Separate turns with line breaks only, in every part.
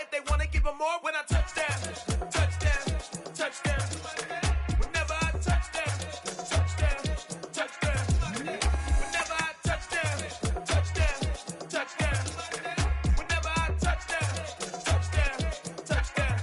if they wanna give them more. When I touch down, touchdown, touchdown. Whenever I touch down, touchdown, touchdown. Whenever I touch down, touchdown, touchdown. Whenever I touch down, touchdown, touchdown.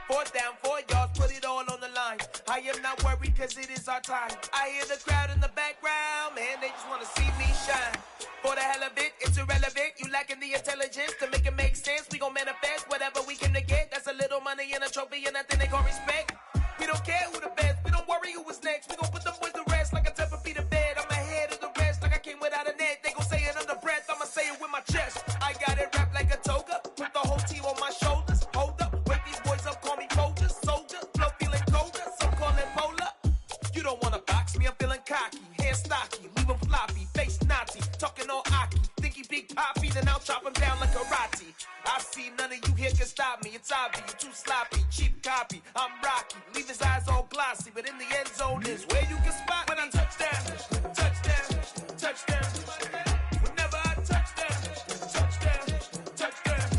4th down, 4 yards, put it all on the line. I am not worried cause it is our time. I hear the crowd in the background, man, they just wanna see me shine. For the hell of it, it's irrelevant. You lacking the intelligence to make it make sense. We gon' manifest whatever we can to get. That's a little money and a trophy and nothing they call respect. We don't care who the best, we don't worry who was next. We gon' put them boys to rest like a 10 feet of bed. I'm ahead of the rest like I came without a net. They gon' say it under breath, I'ma say it with my chest. I got it wrapped like a toga, put the whole team on my shoulders. Hold up, wake these boys up, call me Folgers. Soldier, flow feeling colder, some call it polar. You don't wanna box me, I'm feeling cocky. Hair stocky, leave 'em floppy, face naughty. Talking all Aki, think he big poppy, then I'll chop him down like karate. I see none of you here can stop me. It's obvious, you too sloppy, cheap copy. I'm Rocky, leave his eyes all glossy, but in the end zone is where you can spot when I touch down, touchdown, touchdown. Whenever I touch down, touchdown, touchdown.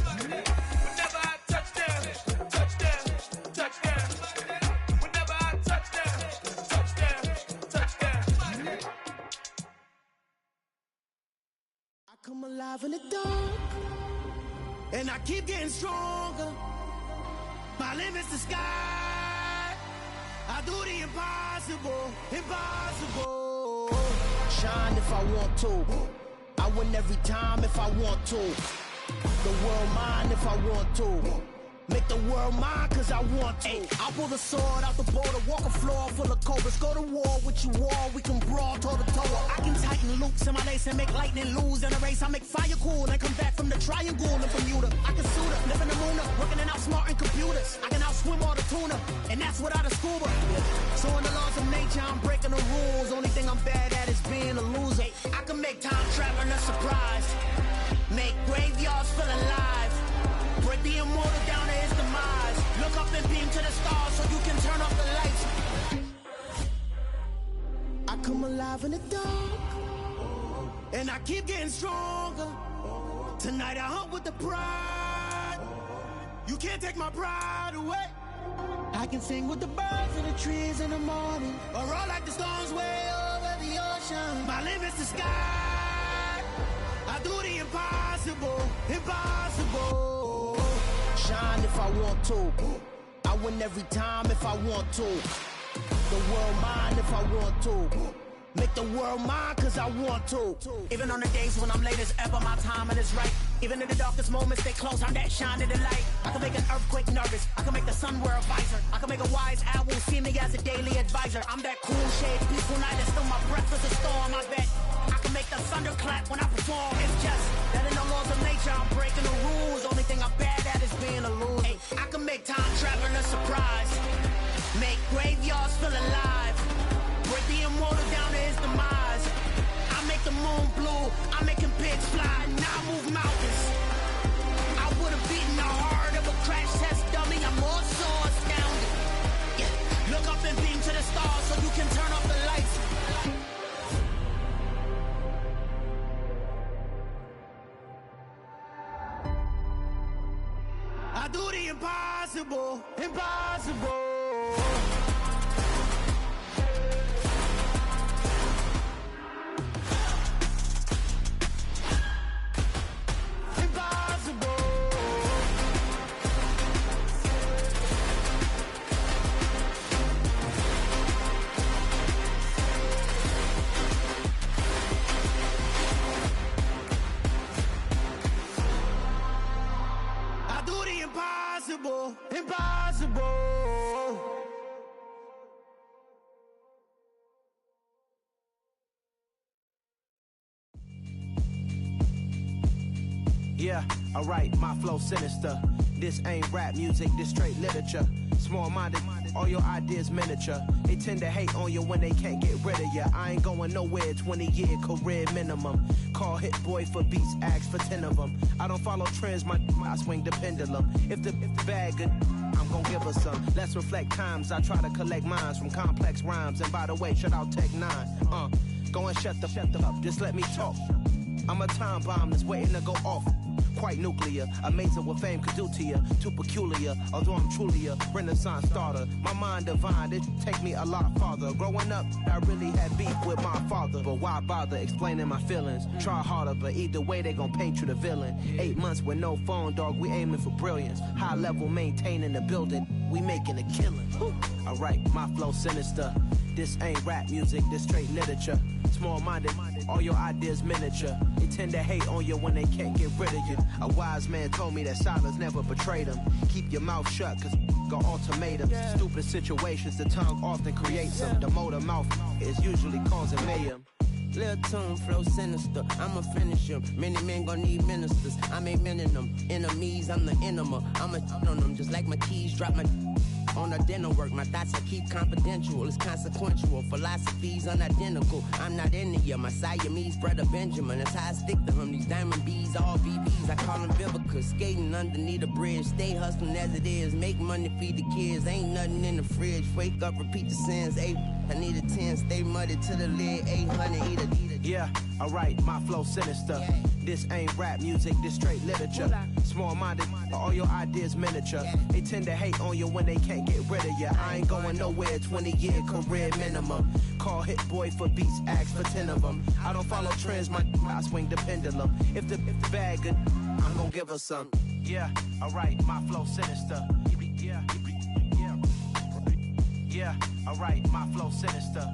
Whenever I touch down, touchdown, touchdown. Whenever I touch down, touchdown, touchdown.
I come alive in the dark, and I keep getting stronger. My limit's the sky. I do the impossible, impossible. Shine if I want to. I win every time if I want to. The world mine if I want to. Make the world mine cause I want to. Ay, I pull the sword out the border, walk a floor full of cobras. Go to war with you all, we can brawl toe to toe. I can tighten loops in my lace and make lightning lose in a race. I make fire cool and come back from the triangle in Bermuda. I can suit up, live in the moon up, working and outsmarting computers. I can outswim all the tuna, and that's without a scuba. So in the laws of nature, I'm breaking the rules. Only thing I'm bad at is being a loser. Ay, I can make time traveling a surprise, make graveyards feel alive. Break the immortal down to his demise. Look up and beam to the stars so you can turn off the lights. I come alive in the dark, and I keep getting stronger. Tonight I hunt with the pride. You can't take my pride away. I can sing with the birds and the trees in the morning, or roll like the storms way over the ocean. My limit's the sky. I do the impossible, impossible. Shine if I want to. I win every time if I want to. The world mine if I want to. Make the world mine cause I want to. Even on the days when I'm late as ever, my timing is right. Even in the darkest moments, they close, I'm that shining the light. I can make an earthquake nervous, I can make the sun wear a visor. I can make a wise owl see me as a daily advisor. I'm that cool shade, peaceful night, and still my breath is a storm, I bet. I can make the thunder clap when I perform. It's just that in the laws of nature, I'm breaking the rules. Only thing I'm bad at is being a loser. Ay, I can make time traveling a surprise, make graveyards feel alive. Break the immortal down to his demise. I make the moon blue, I'm making pigs fly, now I move mountains. I would've beaten the heart of a crash test dummy, I'm more so astounded. Yeah. Look up and beam to the stars so you can turn off the lights. I do the impossible, impossible. Impossible, impossible.
Yeah, alright, my flow sinister. This ain't rap music, this straight literature. Small-minded, all your ideas miniature. They tend to hate on you when they can't get rid of you. I ain't going nowhere, 20-year career minimum. Call Hit Boy for beats, ask for 10 of them. I don't follow trends, I swing the pendulum. If the bag good, I'm gon' give her some. Let's reflect times, I try to collect minds from complex rhymes. And by the way, shout out Tech 9. Go and shut the up, just let me talk. I'm a time bomb that's waiting to go off. Quite nuclear, amazing what fame could do to you. Too peculiar, although I'm truly a renaissance starter. My mind divine, it take me a lot farther. Growing up, I really had beef with my father. But why bother explaining my feelings? Try harder, but either way they gon' paint you the villain. 8 months with no phone, dog, we aiming for brilliance. High level maintaining the building, we making a killing. Alright, my flow sinister. This ain't rap music, this straight literature. Small-minded, all your ideas miniature. They tend to hate on you when they can't get rid of you. A wise man told me that silence never betrayed him. Keep your mouth shut, cause got ultimatums. Stupid situations, the tongue often creates them. The motor mouth is usually causing mayhem.
Lil' tune, flow sinister, I'ma finish him. Many men gon' need ministers, I'm aiming them. Enemies, I'm the enema. I'ma on them, just like my keys, drop my on the dinner work. My thoughts I keep confidential, it's consequential. Philosophies unidentical, I'm not into you. My Siamese brother Benjamin, that's how I stick to him. These diamond bees, all BBs, I call them Vivica. Skating underneath the bridge, stay hustling as it is. Make money, feed the kids, ain't nothing in the fridge. Wake up, repeat the sins, I need a 10, stay muddy to the lid, 800, eat it.
Yeah, alright, my flow sinister. This ain't rap music, this straight literature. Small-minded, all your ideas miniature. They tend to hate on you when they can't get rid of you. I ain't going nowhere, 20-year career minimum. Call Hit Boy for beats, ask for 10 of them. I don't follow trends, I swing the pendulum. If the bag good, I'm gon' give her some. Yeah, alright, my flow sinister. Yeah, alright, my flow sinister.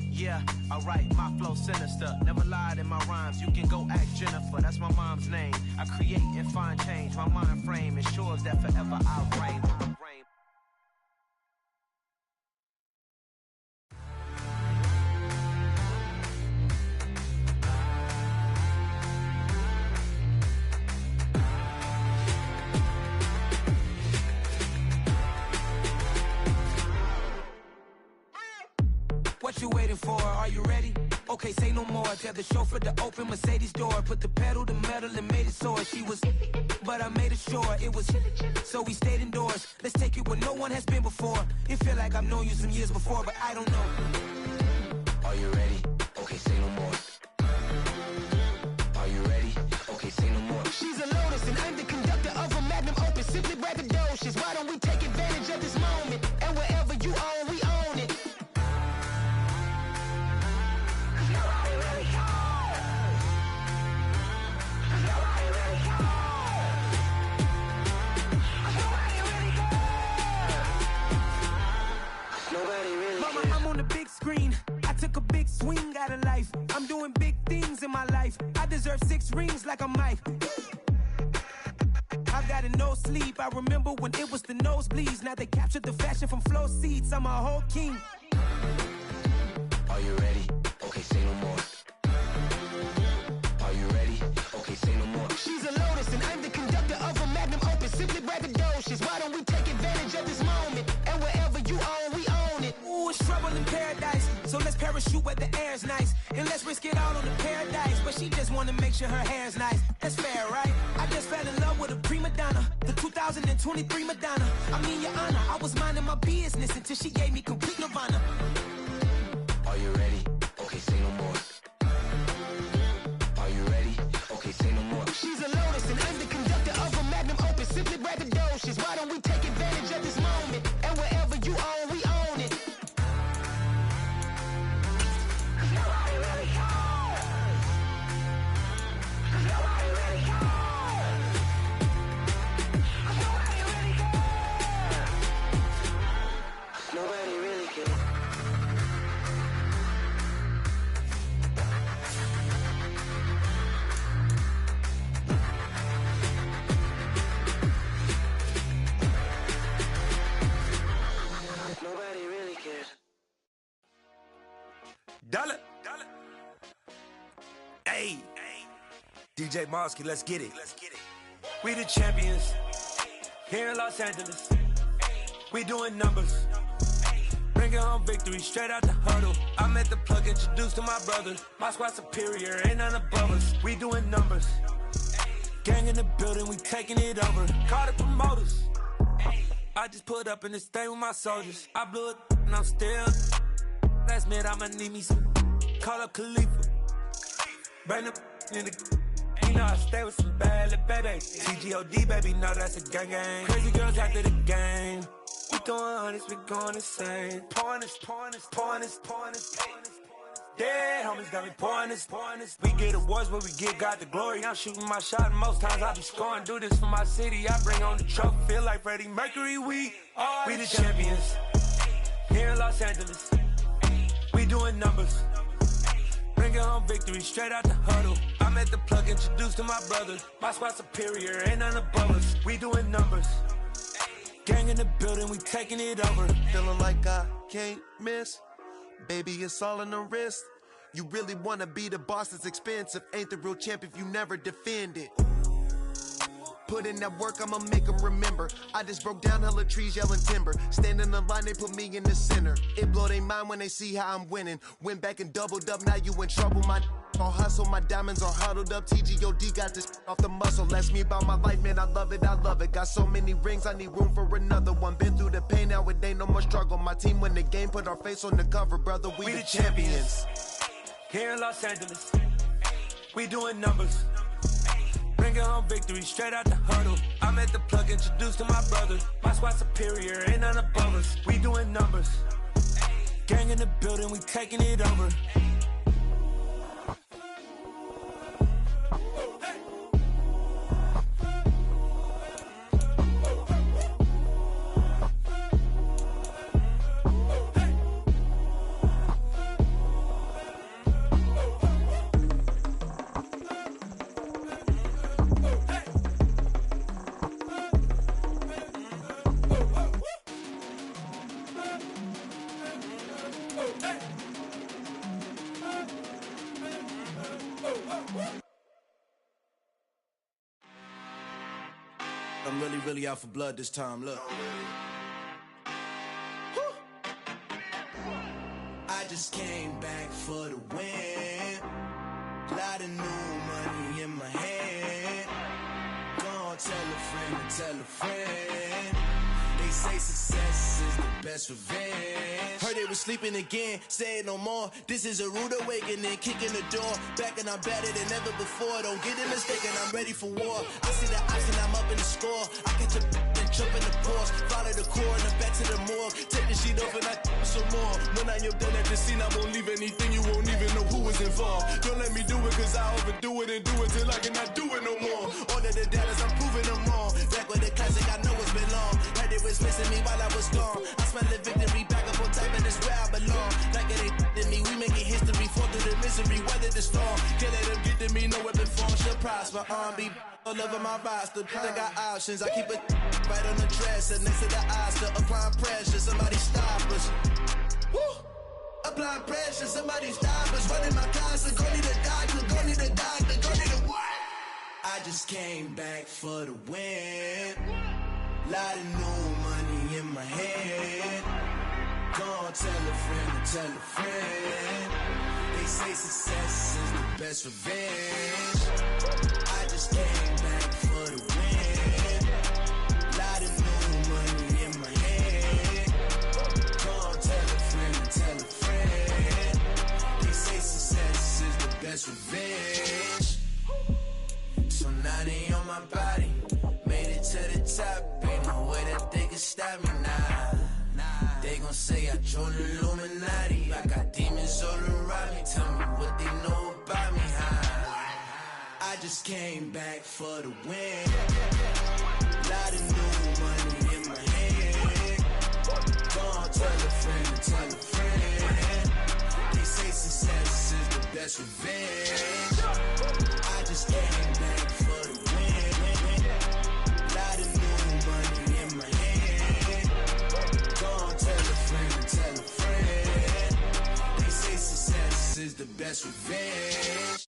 Yeah, alright, my flow sinister. Never lied in my rhymes, you can go ask Jennifer. That's my mom's name. I create and find change. My mind frame ensures that forever I'll reign.
What you waiting for? Are you ready? Okay, say no more. Tell the chauffeur to open Mercedes door. Put the pedal to metal and made it soar. She was, but I made it sure it was. So we stayed indoors. Let's take it where no one has been before. It feel like I've known you some years before, but I don't know. Are you ready? Okay, say no more. Are you ready? Okay, say no more.
She's a lotus and I'm the conductor of a magnum opus. Simply braggadocious. Why don't we take advantage of this moment? And wherever you own, we own it.
Mama, I'm on the big screen. I took a big swing out of life. I'm doing big things in my life. I deserve 6 rings like a Mike. I've got no sleep. I remember when it was the nosebleeds. Now they captured the fashion from flow seats. I'm a whole king. Are you ready? Okay, say no more. Are you ready? Okay, say no more.
She's a lotus and I'm the conductor of a magnum opus. Simply braggadocious. Why don't we take advantage of this moment? And wherever you own, we own it.
Ooh, it's trouble in paradise. So let's parachute where the air's nice. And let's risk it all on the paradise. But she just wanna make sure her hair's nice. That's fair, right? I just fell in love with a prima donna. The 2023 Madonna. I mean, your honor, I was minding my business until she gave me complete nirvana. Are you ready? Okay, say no more. Are you ready? Okay, say no more.
She's a lotus and I'm the conductor of a magnum opus. Simply braggadocious. Why don't we take advantage of this moment? And wherever you own, we own it. Nobody really cares. Nobody really cares. Nobody really cares. Nobody really cares. Nobody really cares.
Dollar. Hey. DJ Mosky, let's get it. We the champions. Here in Los Angeles. We doing numbers. Bringing home victory straight out the huddle. I met the plug, introduced to my brothers. My squad superior, ain't none above us. We doing numbers. Gang in the building, we taking it over. Call the promoters. I just put up in this thing with my soldiers. I blew it and I'm still. Last minute I'ma need me some.
call up Khalifa. Bring the in the. You know I stay with some bad little baby. TGOD, baby, know that's a gang gang. Crazy girls after the game. We throwing hundreds, we going insane. Pouring this. Dead homies got me pouring this. We get awards, but we get God the glory. I'm shooting my shot, and most times I be scoring. Do this for my city, I bring on the trophy. Feel like Freddie Mercury, we the champions. Here in Los Angeles, we doing numbers. Bringing home victory straight out the huddle. I'm at the plug, introduced to my brother. My squad superior, ain't none above us. We doing numbers. Gang in the building, we taking it over.
Feeling like I can't miss. Baby, it's all in the wrist. You really wanna be the boss, it's expensive. Ain't the real champ if you never defend it. Put in that work, I'ma make them remember. I just broke down hella trees, yelling timber. Stand in the line, they put me in the center. It blow their mind when they see how I'm winning. Went back and doubled up, now you in trouble. My all hustle, my diamonds are huddled up. TGOD got this off the muscle. Ask me about my life, man, I love it. Got so many rings, I need room for another one. Been through the pain, now it ain't no more struggle. My team win the game, put our face on the cover, brother. We the champions.
Here in Los Angeles, we doing numbers. Bringing home victory straight out the huddle. I'm at the plug, introduced to my brother. My squad superior, ain't none above us. We doing numbers. Gang in the building, we taking it over.
I'm really out for blood this time, look. I just came back for the win. Lot of new money in my hand. Gonna tell a friend. They say success is the best revenge. Heard they was sleeping again, say it no more. This is a rude awakening, kicking the door. Back and I'm better than ever before. Don't get it mistaken, I'm ready for war. I see the option, I'm up in the score. I catch a and jump in the Porsche. Follow the core and the back to the morgue. Take the sheet off and I some more. When I am done at the scene, I won't leave anything. You won't even know who was involved. Don't let me do it, cause I overdo it and do it till I cannot do it no more. All of the doubters, I'm proving them wrong. Back with the classic, I know it's been long. Heard it was missing me while I was gone. I smell the victory back up on top, and it's where I belong. Like it ain't to me, we making history. Fall through the misery, weather the storm. Can't let them get to me, no weapon form should prosper. Be all over my roster. I got options, I keep it right on the dresser. Next to the Oscar, applying pressure. Somebody stop us. Woo! Applying pressure, somebody stop us. Running my closet, go need a doctor, go need a doctor, go need a what? I just came back for the win. Lot of new money in my head. Gonna tell a friend. They say success is the best revenge. I just came back for the win. Lot of new money in my head. Gonna tell a friend. They say success is the best revenge. So now they on my body. Made it to the top, ain't no way that they can stop me now. They gon' say I joined the Illuminati. I got demons all around me. Tell me what they know about me, huh? I just came back for the win. Lot of new money in my hand. Gonna tell a friend. They say success is the best revenge. I just came back for the win. Lot of new money in my hand. Gonna tell a friend. They say success is the best revenge.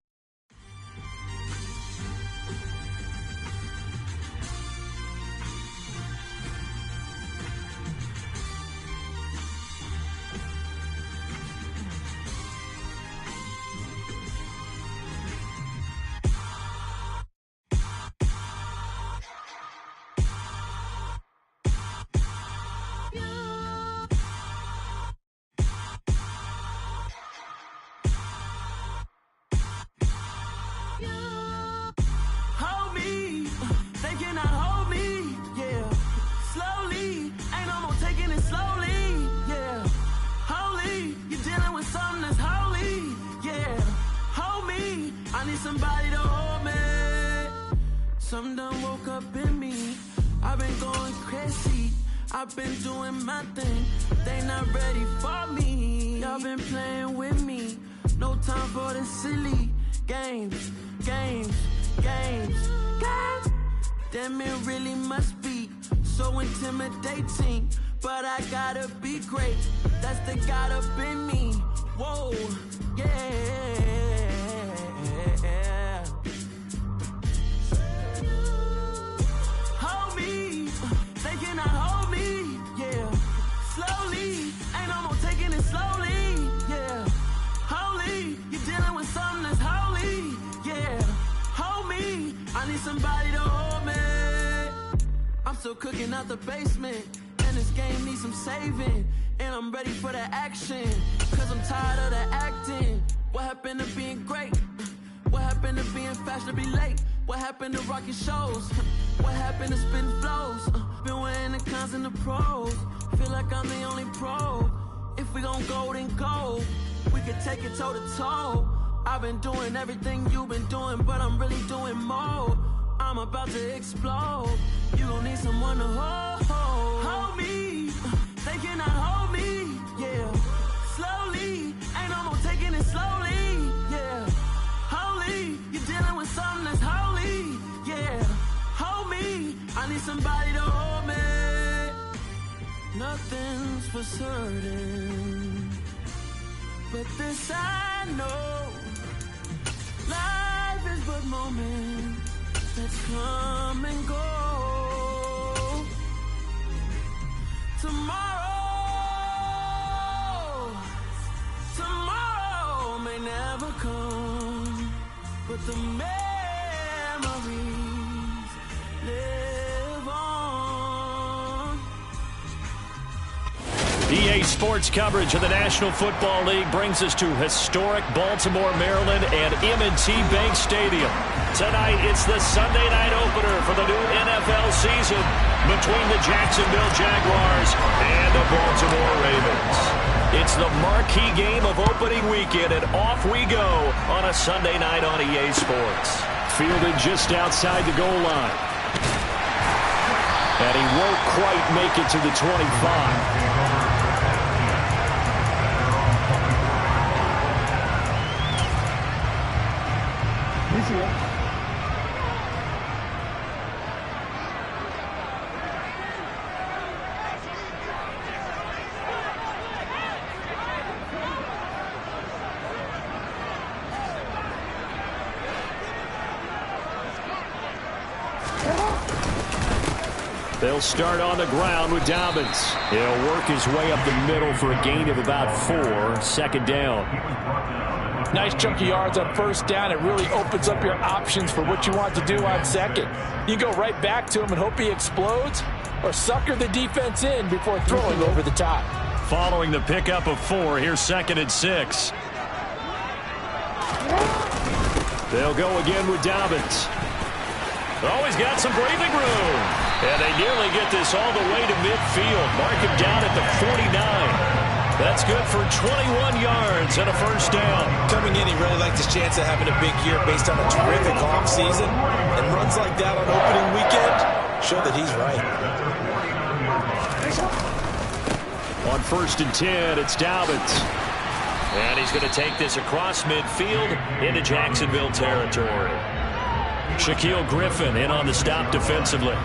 I've been doing my thing. They not ready for me. Y'all been playing with me. No time for the silly games. Damn, it really must be so intimidating. But I gotta be great. That's the God up in me. Whoa, yeah. Hold me, they cannot hold me, yeah. Slowly, ain't no more taking it slowly, yeah. Holy, you're dealing with something that's holy, yeah. Hold me, I need somebody to hold me. I'm still cooking out the basement, and this game needs some saving. And I'm ready for the action, cause I'm tired of the acting. What happened to being great? What happened to being fashionably late? What happened to rocking shows? What happened to spitting flows? Been wearing the cons and the pros. Feel like I'm the only pro. If we gon' go, then go. We could take it toe to toe. I've been doing everything you've been doing, but I'm really doing more. I'm about to explode. You gon' need someone to hold me. They cannot hold me, yeah. Slowly, ain't no more taking it slowly, yeah. Holy, you're dealing with something that's holy, yeah. Hold me, I need somebody to hold me. Nothing's for certain, but this I know. Life is but moments that come and go. Tomorrow may never come, but the memories live on.
EA Sports coverage of the National Football League brings us to historic Baltimore, Maryland and M&T Bank Stadium. Tonight, it's the Sunday night opener for the new NFL season between the Jacksonville Jaguars and the Baltimore Ravens. It's the marquee game of opening weekend, and off we go on a Sunday night on EA Sports. Fielded just outside the goal line. And he won't quite make it to the 25. They'll start on the ground with Dobbins. He'll work his way up the middle for a gain of about 4. Second down.
Nice chunky yards on first down. It really opens up your options for what you want to do on second. You go right back to him and hope he explodes, or sucker the defense in before throwing over the top.
Following the pickup of 4, here's 2nd and 6. They'll go again with Dobbins. Always got some breathing room. And they nearly get this all the way to midfield. Mark him down at the 49. That's good for 21 yards and a first down.
Coming in, he really liked his chance of having a big year based on a terrific offseason. And runs like that on opening weekend show that he's right.
On 1st and 10, it's Dobbins. And he's going to take this across midfield into Jacksonville territory. Shaquille Griffin in on the stop defensively.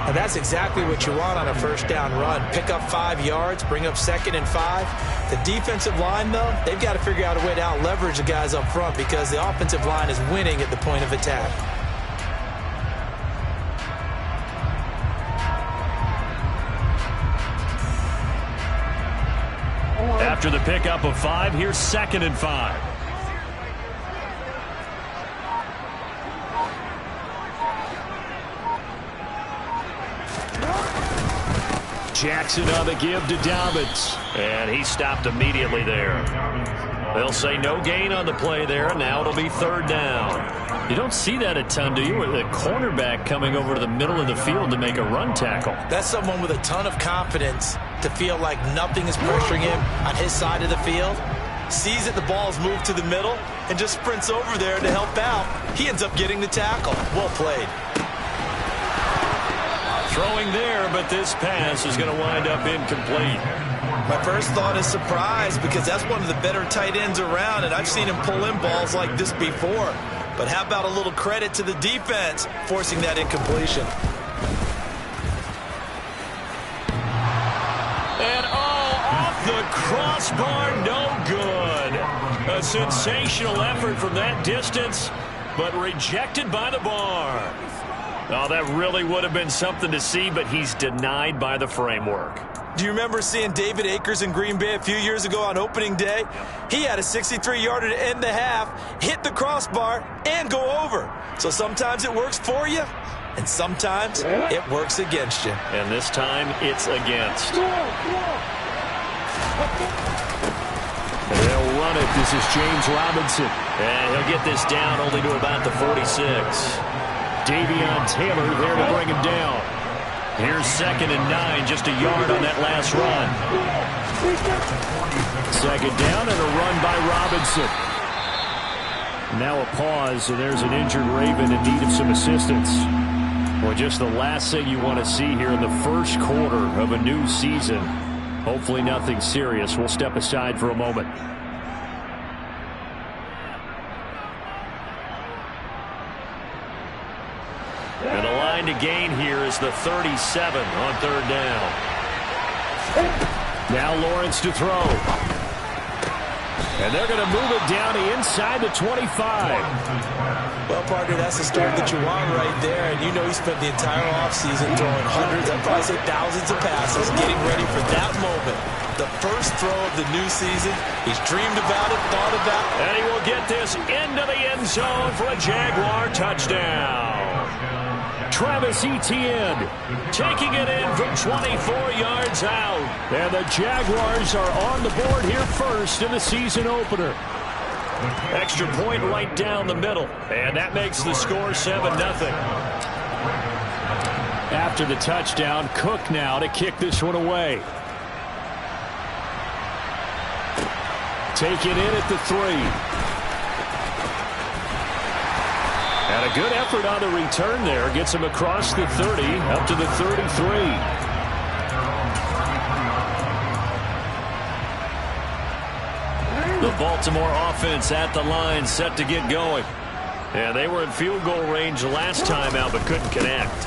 And that's exactly what you want on a first down run. Pick up 5 yards, bring up 2nd and 5. The defensive line, though, they've got to figure out a way to out-leverage the guys up front because the offensive line is winning at the point of attack.
After the pickup of 5, here's 2nd and 5. Jackson on the give to Dobbins. And he stopped immediately there. They'll say no gain on the play there, and now it'll be 3rd down. You don't see that a ton, do you? With a cornerback coming over to the middle of the field to make a run tackle.
That's someone with a ton of confidence to feel like nothing is pressuring him on his side of the field. Sees that the ball is moved to the middle and just sprints over there to help out. He ends up getting the tackle. Well played.
Throwing there, but but this pass is going to wind up incomplete.
My first thought is surprise, because that's one of the better tight ends around, and I've seen him pull in balls like this before. But how about a little credit to the defense forcing that incompletion?
And off the crossbar, no good. A sensational effort from that distance, but rejected by the bar. Oh, that really would have been something to see, but he's denied by the framework.
Do you remember seeing David Akers in Green Bay a few years ago on opening day? He had a 63-yarder to end the half, hit the crossbar, and go over. So sometimes it works for you, and sometimes it works against you.
And this time, it's against. They'll run it. This is James Robinson. And he'll get this down only to about the 46. Davion Taylor there to bring him down. Here's 2nd and 9, just a yard on that last run. 2nd down and a run by Robinson. Now a pause, and there's an injured Raven in need of some assistance. Well, just the last thing you want to see here in the first quarter of a new season. Hopefully nothing serious. We'll step aside for a moment. And the line to gain here is the 37 on 3rd down. Now Lawrence to throw. And they're going to move it down to inside the 25.
Well, partner, that's the start that you want right there. And you know he spent the entire offseason throwing hundreds, I'd probably say thousands of passes, getting ready for that moment. The first throw of the new season. He's dreamed about it, thought about it.
And he will get this into the end zone for a Jaguar touchdown. Travis Etienne taking it in from 24 yards out. And the Jaguars are on the board here first in the season opener. Extra point right down the middle. And that makes the score 7-0. After the touchdown, Cook now to kick this one away. Take it in at the 3. And a good effort on the return there. Gets him across the 30, up to the 33. The Baltimore offense at the line, set to get going. And they were in field goal range last time out, but couldn't connect.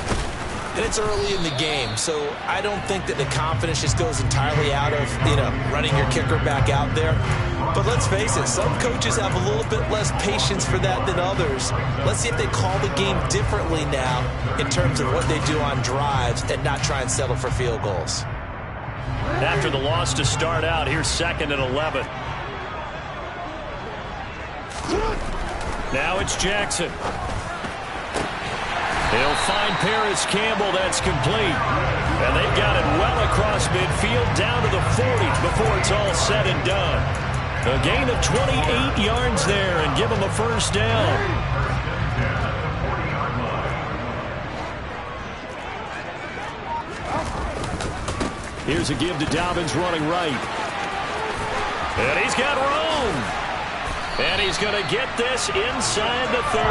And it's early in the game, so I don't think that the confidence just goes entirely out of, running your kicker back out there. But let's face it, some coaches have a little bit less patience for that than others. Let's see if they call the game differently now in terms of what they do on drives and not try and settle for field goals.
After the loss to start out, here's 2nd and 11. Now it's Jackson. He'll find Paris Campbell. That's complete. And they've got it well across midfield down to the 40 before it's all said and done. A gain of 28 yards there and give them a first down. Here's a give to Dobbins running right. And he's got room. And he's going to get this inside the 30.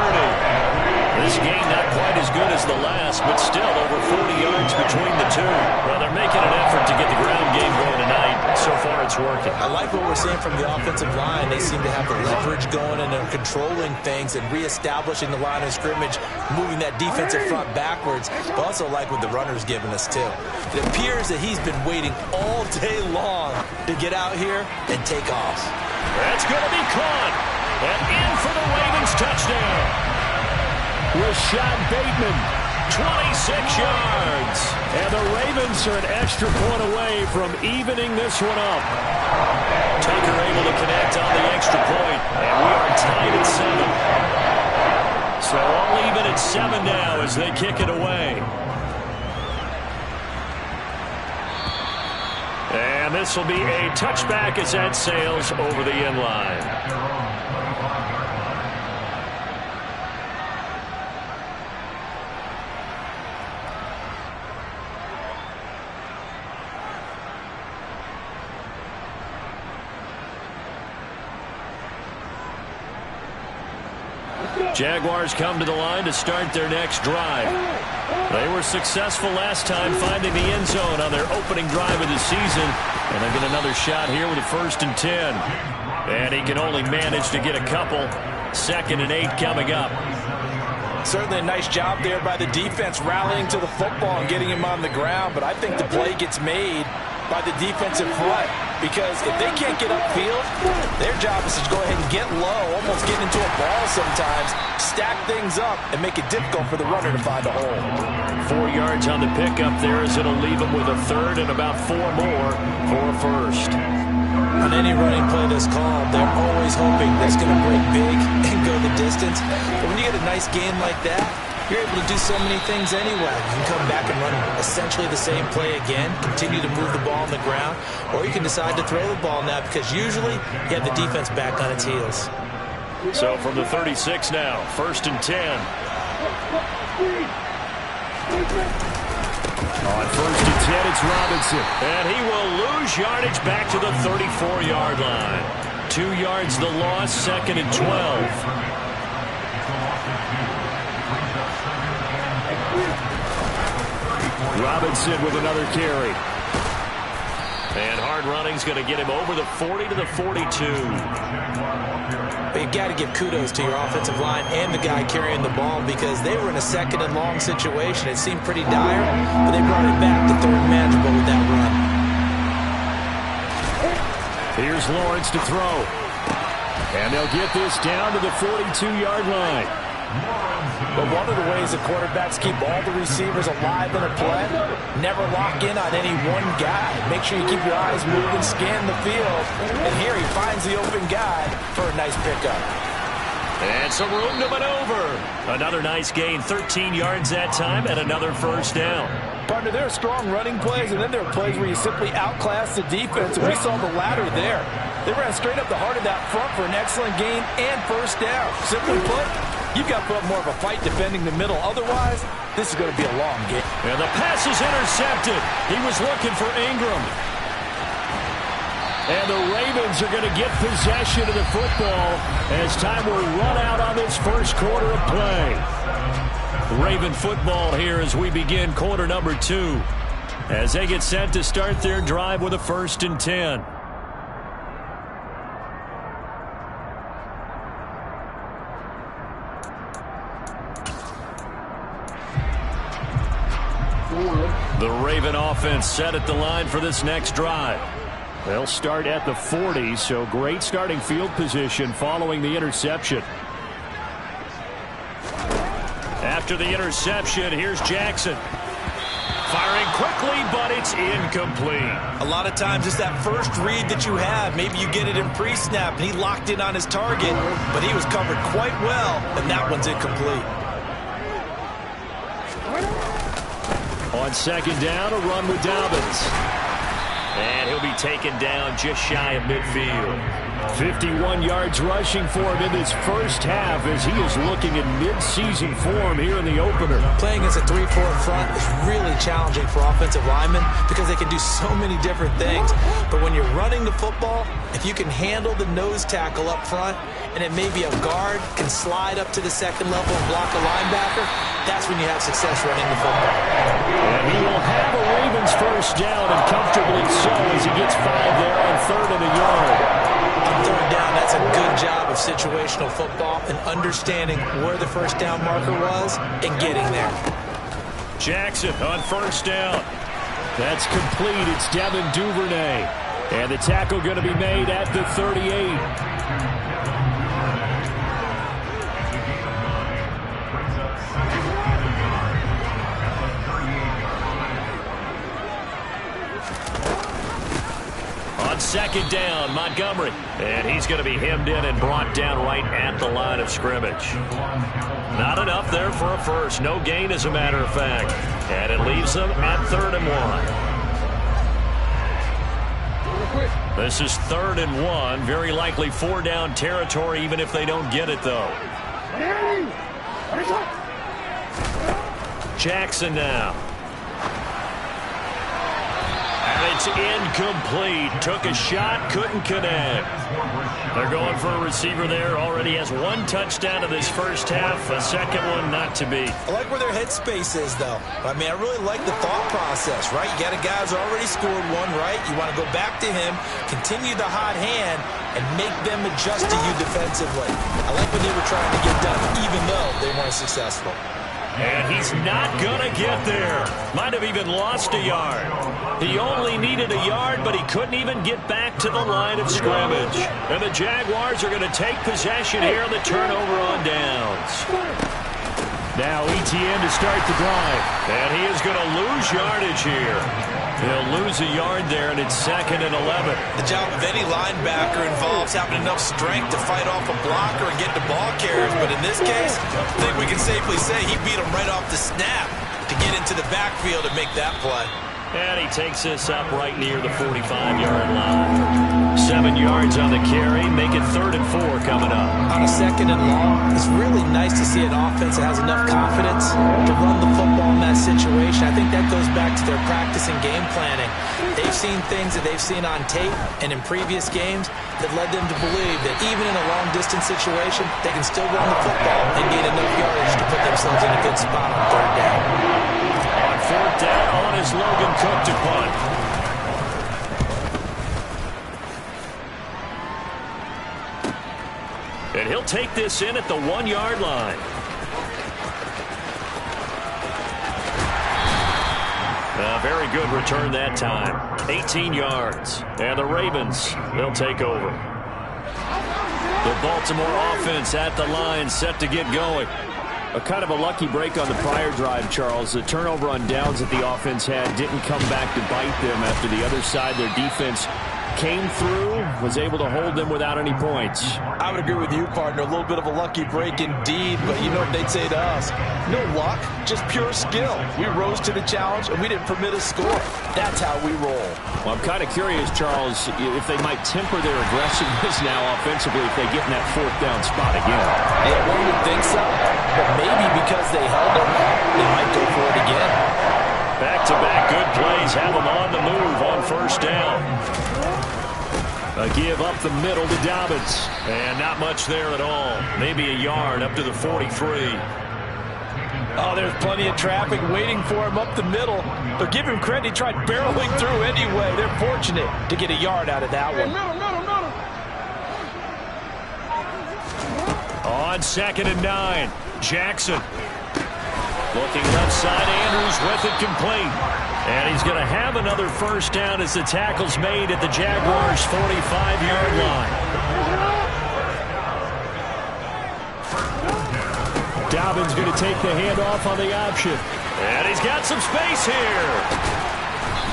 This game not quite as good as the last, but still over 40 yards between the two. Well, they're making an effort to get the ground game going tonight. So far, it's working.
I like what we're seeing from the offensive line. They seem to have the leverage going and they're controlling things and reestablishing the line of scrimmage, moving that defensive front backwards. But also like what the runner's giving us, too. It appears that he's been waiting all day long to get out here and take off.
That's going to be caught. And in for the Ravens touchdown. Rashad Bateman, 26 yards. And the Ravens are an extra point away from evening this one up. Tucker able to connect on the extra point, and we are tied at 7. So all even at 7 now as they kick it away. And this will be a touchback as that sails over the end line. Jaguars come to the line to start their next drive. They were successful last time finding the end zone on their opening drive of the season. And they get another shot here with a 1st and 10. And he can only manage to get a couple. 2nd and 8 coming up.
Certainly a nice job there by the defense rallying to the football and getting him on the ground. But I think the play gets made by the defensive front, because if they can't get upfield, their job is to go ahead and get low, almost get into a ball sometimes, stack things up, and make it difficult for the runner to find a hole.
4 yards on the pickup there as it'll leave him with a 3rd and about 4 more for a 1st.
On any running play that's called, they're always hoping that's going to break big and go the distance. But when you get a nice gain like that, you're able to do so many things anyway. You can come back and run essentially the same play again, continue to move the ball on the ground, or you can decide to throw the ball now because usually you have the defense back on its heels.
So from the 36 now, 1st and 10. On 1st and 10, it's Robinson. And he will lose yardage back to the 34-yard line. 2 yards the loss, 2nd and 12. Robinson with another carry. And hard running's going to get him over the 40 to the 42.
But you've got to give kudos to your offensive line and the guy carrying the ball, because they were in a 2nd and long situation. It seemed pretty dire, but they brought it back to 3rd and manageable with that run.
Here's Lawrence to throw. And they'll get this down to the 42-yard line.
But one of the ways the quarterbacks keep all the receivers alive in a play, never lock in on any one guy. Make sure you keep your eyes moving, scan the field. And here he finds the open guy for a nice pickup.
And some room to maneuver. Another nice gain, 13 yards that time, and another 1st down.
Partner, there are strong running plays, and then there are plays where you simply outclass the defense, and we saw the latter there. They ran straight up the heart of that front for an excellent gain and 1st down. Simply put, you've got to put up more of a fight defending the middle. Otherwise, this is going to be a long game.
And the pass is intercepted. He was looking for Ingram. And the Ravens are going to get possession of the football as time will run out on this 1st quarter of play. Raven football here as we begin quarter number 2, as they get set to start their drive with a 1st and 10. The Raven offense set at the line for this next drive. They'll start at the 40, so great starting field position following the interception. After the interception, here's Jackson. Firing quickly, but it's incomplete.
A lot of times it's that first read that you have. Maybe you get it in pre-snap, and he locked in on his target, but he was covered quite well, and that one's incomplete.
On 2nd down, a run with Dobbins. And he'll be taken down just shy of midfield. 51 yards rushing for him in this 1st half as he is looking in mid-season form here in the opener.
Playing against a 3-4 front is really challenging for offensive linemen because they can do so many different things. But when you're running the football, if you can handle the nose tackle up front, and it may be a guard can slide up to the 2nd level and block a linebacker, that's when you have success running the football.
And he will have a Ravens 1st down, and comfortably so as he gets 5 there on 3rd and a yard.
On 3rd down, that's a good job of situational football and understanding where the 1st down marker was and getting there.
Jackson on 1st down. That's complete. It's Devin Duvernay. And the tackle going to be made at the 38. On 2nd down, Montgomery. And he's going to be hemmed in and brought down right at the line of scrimmage. Not enough there for a 1st. No gain, as a matter of fact. And it leaves them at 3rd and 1. This is 3rd and 1. Very likely 4-down territory, even if they don't get it, though. Jackson now. And they is incomplete. Took a shot, couldn't connect. They're going for a receiver there. Already has one touchdown in this first half. A second one not to be.
I like where their headspace is, though. I mean, I really like the thought process, right? You got a guy who's already scored one, right? You want to go back to him, continue the hot hand, and make them adjust to you defensively. I like what they were trying to get done, even though they weren't successful.
And he's not going to get there. Might have even lost a yard. He only needed a yard, but he couldn't even get back to the line of scrimmage. And the Jaguars are going to take possession here on the turnover on downs. Now Etienne to start the drive. And he is going to lose yardage here. He'll lose a yard there, and it's 2nd and 11.
The job of any linebacker involves having enough strength to fight off a blocker and get the ball carriers. But in this case, I think we can safely say he beat him right off the snap to get into the backfield and make that play.
And he takes this up right near the 45-yard line. 7 yards on the carry. Make it 3rd and 4 coming up.
On a 2nd and long, it's really nice to see an offense that has enough confidence to run the football in that situation. I think that goes back to their practice and game planning. They've seen things that they've seen on tape and in previous games that led them to believe that even in a long-distance situation, they can still run the football and gain enough yardage to put themselves in a good spot on 3rd down.
On 4th down, on is Logan Cook to punt. And he'll take this in at the 1-yard line. A very good return that time. 18 yards. And the Ravens, they'll take over. The Baltimore offense at the line, set to get going. A kind of a lucky break on the prior drive, Charles. The turnover on downs that the offense had didn't come back to bite them after the other side. Their defense came through, was able to hold them without any points.
I would agree with you, partner. A little bit of a lucky break indeed, but you know what they'd say to us? No luck, just pure skill. We rose to the challenge, and we didn't permit a score. That's how we roll.
Well, I'm kind of curious, Charles, if they might temper their aggressiveness now offensively if they get in that 4th down spot again.
Yeah, one would think so, but maybe because they held them, they might go for it again.
Back-to-back good plays have them on the move on 1st down. A give up the middle to Dobbins. And not much there at all. Maybe a yard up to the 43.
Oh, there's plenty of traffic waiting for him up the middle. But give him credit, he tried barreling through anyway. They're fortunate to get a yard out of that one.
On 2nd and 9, Jackson. Looking left side, Andrews with it complete. And he's going to have another 1st down as the tackle's made at the Jaguars' 45-yard line. Dobbins going to take the handoff on the option. And he's got some space here.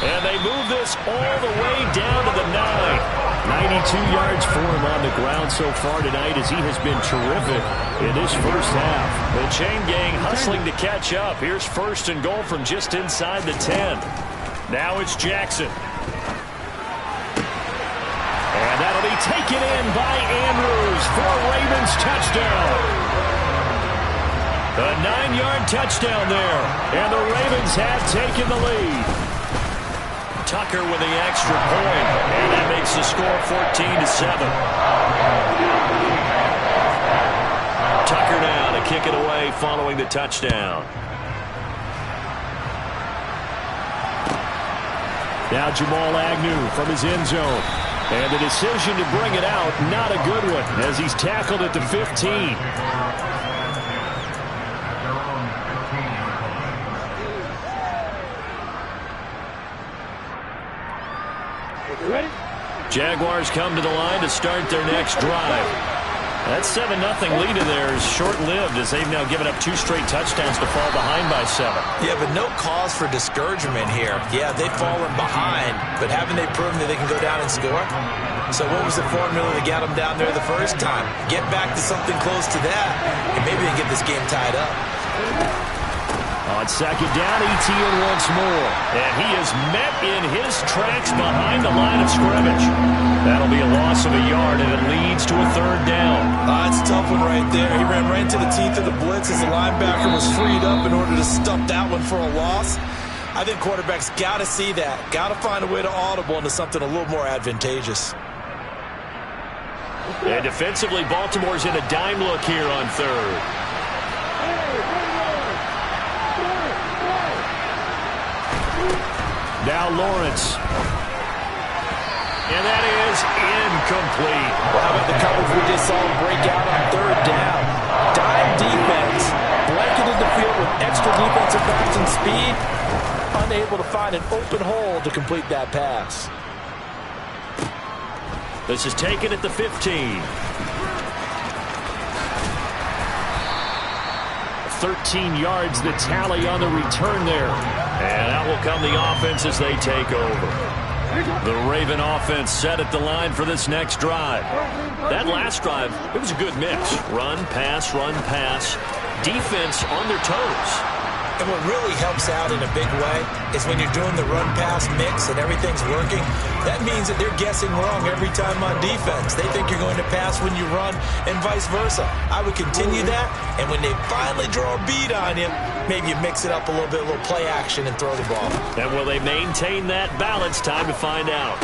And they move this all the way down to the 9. 92 yards for him on the ground so far tonight as he has been terrific in this first half. The chain gang hustling to catch up. Here's 1st and goal from just inside the 10. Now it's Jackson. And that'll be taken in by Andrews for a Ravens touchdown. A 9-yard touchdown there. And the Ravens have taken the lead. Tucker with the extra point, and that makes the score 14-7. Tucker now to kick it away following the touchdown. Now Jamal Agnew from his end zone. And the decision to bring it out, not a good one, as he's tackled at the 15. Jaguars come to the line to start their next drive. That 7-0 lead in there is short-lived as they've now given up 2 straight touchdowns to fall behind by 7.
Yeah, but no cause for discouragement here. Yeah, they've fallen behind, but haven't they proven that they can go down and score? So what was the formula that got them down there the first time? Get back to something close to that, and maybe they can get this game tied up.
On 2nd down, Etienne once more. And he is met in his tracks behind the line of scrimmage. That'll be a loss of a yard, and it leads to a 3rd down.
It's a tough one right there. He ran right into the teeth of the blitz as the linebacker was freed up in order to stuff that one for a loss. I think quarterbacks got to see that. Got to find a way to audible into something a little more advantageous.
And defensively, Baltimore's in a dime look here on third. Now Lawrence. And that is incomplete.
Well, how about the coverage we just saw break out on third down? Dime defense, blanketed the field with extra defensive backs and speed, unable to find an open hole to complete that pass.
This is taken at the 15. 13 yards the tally on the return there. And out will come the offense as they take over. The Raven offense set at the line for this next drive. That last drive, it was a good mix. Run, pass, defense on their toes.
And what really helps out in a big way is when you're doing the run-pass mix and everything's working, that means that they're guessing wrong every time on defense. They think you're going to pass when you run and vice versa. I would continue that, and when they finally draw a bead on you, maybe you mix it up a little bit, a little play action and throw the ball.
And will they maintain that balance? Time to find out.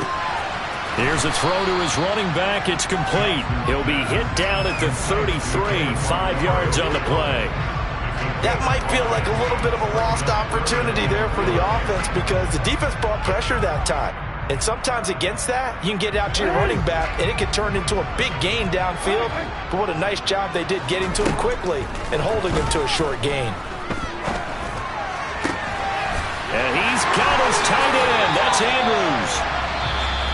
Here's a throw to his running back. It's complete. He'll be hit down at the 33, 5 yards on the play.
That might feel like a little bit of a lost opportunity there for the offense because the defense brought pressure that time. And sometimes against that, you can get out to your running back, and it can turn into a big gain downfield. But what a nice job they did getting to him quickly and holding him to a short gain.
And he's got his tight end. That's Andrews.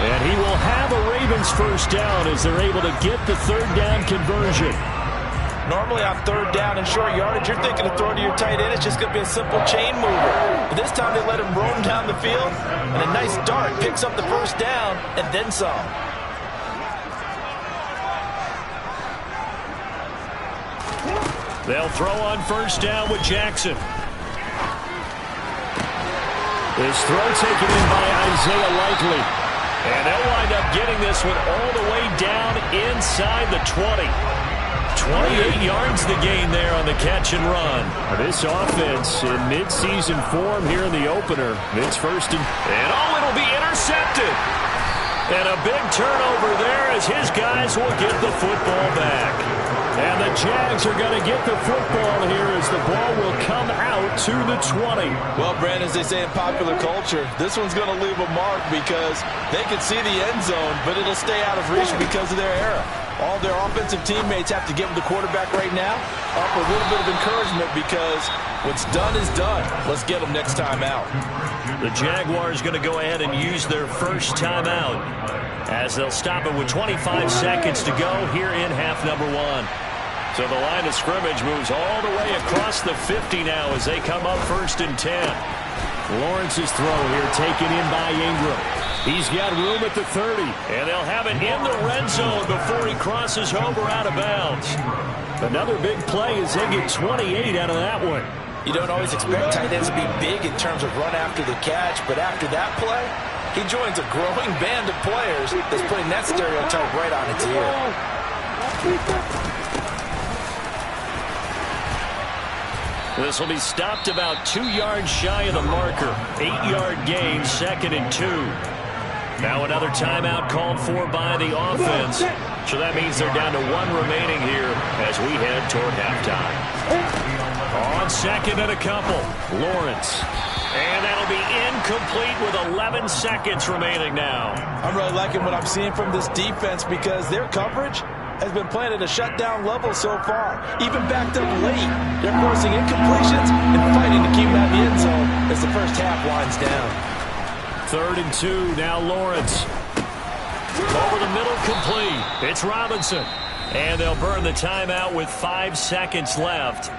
And he will have a Ravens first down as they're able to get the third down conversion.
Normally on third down and short yardage, you're thinking to throw to your tight end. It's just going to be a simple chain mover. But this time they let him roam down the field, and a nice dart picks up the first down and then some.
They'll throw on first down with Jackson. This throw taken in by Isaiah Likely. And they'll wind up getting this one all the way down inside the 20. 28 yards the gain there on the catch and run. This offense in midseason form here in the opener. It's first and it'll be intercepted. And a big turnover there as his guys will get the football back. And the Jags are going to get the football here as the ball will come out to the 20.
Well, Brandon, as they say in popular culture, this one's going to leave a mark because they can see the end zone, but it'll stay out of reach because of their error. All their offensive teammates have to give the quarterback right now up a little bit of encouragement because what's done is done. Let's get them next time out.
The Jaguars going to go ahead and use their first timeout as they'll stop it with 25 seconds to go here in half number one. So the line of scrimmage moves all the way across the 50 now as they come up first and 10. Lawrence's throw here taken in by Ingram. He's got room at the 30, and they'll have it in the red zone before he crosses over out of bounds. Another big play as they get 28 out of that one.
You don't always expect tight ends to be big in terms of run after the catch, but after that play, he joins a growing band of players that's putting that stereotype right on its ear.
This will be stopped about 2 yards shy of the marker. 8-yard gain, 2nd and 2. Now another timeout called for by the offense. So that means they're down to 1 remaining here as we head toward halftime. On second and a couple, Lawrence. And that'll be incomplete with 11 seconds remaining now.
I'm really liking what I'm seeing from this defense because their coverage has been playing at a shutdown level so far. Even backed up late, they're forcing incompletions and fighting to keep them out of the end zone as the first half winds down.
3rd and 2, now Lawrence. Over the middle, complete. It's Robinson. And they'll burn the timeout with 5 seconds left.